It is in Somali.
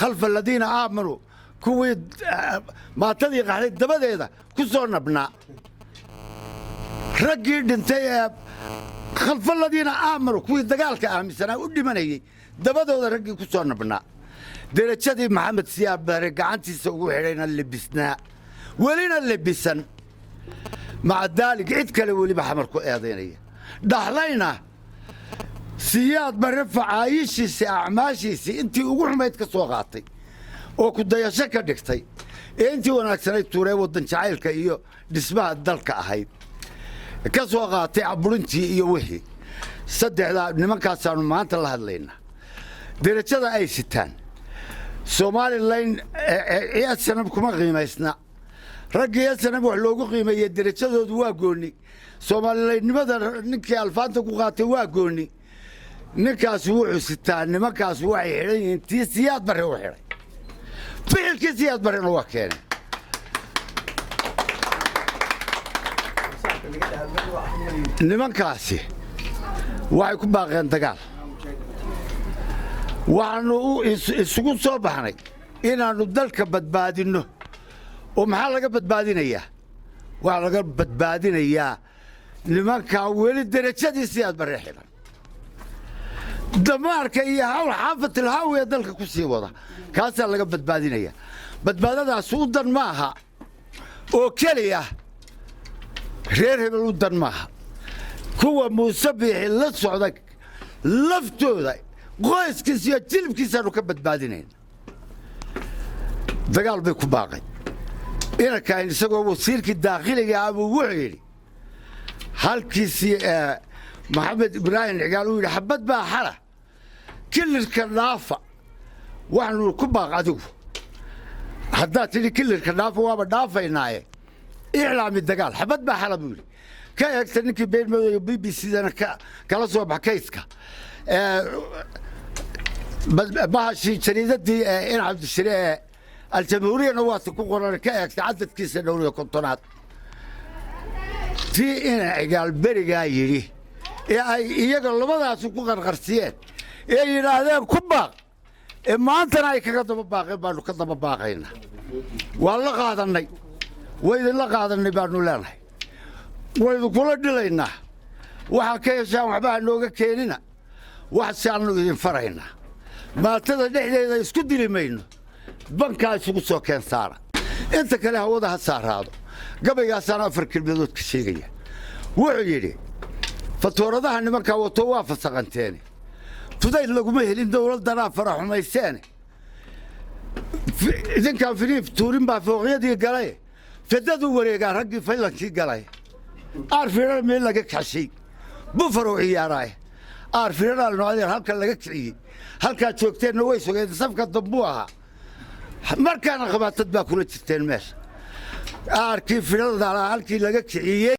خلف الذين آمنوا كوي ما تضيق عليه الدبادة هذا كسرنا بنا رجل انتي خلف الذين آمنوا كوي دقالك آمسنا ودي من هي دبادة هذا رجل كسرنا بنا درجتي محمد سياب رجعنتي سووا علينا اللي بسنا ولينا اللي بسن مع ذلك عيد كلو اللي بحمركو ايضينيه دحلينا سياد برفع عايشيسي اعماشيسي انتي ugu xumayd ka soo qaatay oo ku dayasho ka dhigtay intii wanaagsanay tuuray wadan jacaylka iyo dhismaha dalka ahayd ka soo qaatay aburintii iyo wixii saddexda nimankaas aanu maanta la hadlaynaa darajada ay sitaan Somaliland ee sanad kuma qiimaysna ragga sanad wax loogu qiimeeyay darajadoodu waa gooni Somalilandnimada ninkii alfaanta ku qaatay waa gooni ninkaas wuxuu sitaan nimankaas waxay xiran yihiin tii siyaad bare u xiray ficilkii siyaad barena waa keenay nimankaasi waxay ku baaqeen dagaal waxaanu isugu soo baxnay inaanu dalka badbaadino oo maxaa laga badbaadinayaa waxa laga badbaadinayaa nimanka weli darajadii siyaad bare xiran damaarka iyo hawl xaafad ilhaawiya dalka ku sii wada kaasa laga badbaadinaya badbaadadaas u dan maaha oo kaliya reer hebel u dan maaha kuwa muusabixi la socda laftooda qoyskiisa iyo jilibkiisaanu ka badbaadinayn dagaal bay ku baaqay inankaan isagoo wasiirkii daakhiliga ah buu wuxuu yidhi halkiisii maxamed ibraahim cigaal uu yidhi xabad baa xala kilirka dhaafa waxaanu ku baaq adigu haddaad tidhi kilirka dhaafa waaba dhaafaynaaye iclaami dagaal xabad baa xala buu yidhi ka eegta ninkii beermooda b b c-dana kala soo bax kayska bahashii jariidadii in cabdishire aljamhuuriyana waata ku qoran ka eegta cadadkiisa dhowriyo kontonaad tii ina cigaal berigaa yidhi ee ay iyaga labadaasi ku qarqarsiyeen ee yidhaahdeen ku baaq ee maantana ay kaga daba baaqeen baanu ka daba baaqaynaa waa la qaadannay waydinla qaadannay baanu leenahay waydinkula dhilaynaa waxaa ka heshaan waxba ha nooga keenina waxasaanu idin faraynaa maatada dhexdeeda isku dili mayno bankaa isugu soo keen saara inta kale hawada ha saaraado gabaygaasana 4 kelmadood ka sheegaya wuxuu yidhi fatooradaha nimanka wato waa fasaqanteen fudayd laguma helin dawladana faraxumayseen idinka firiif tuurin baa fooqyadii galay fadadu wareega raggii faylankii galay arfiral meel laga kaxshay bufaro ciyaaraay arfiral noocan halka laga kiciyay halka joogteen way sugeen safka dambu aha markaana qabatad baa kula jirteen meesha arkii firal halkii laga kiciyay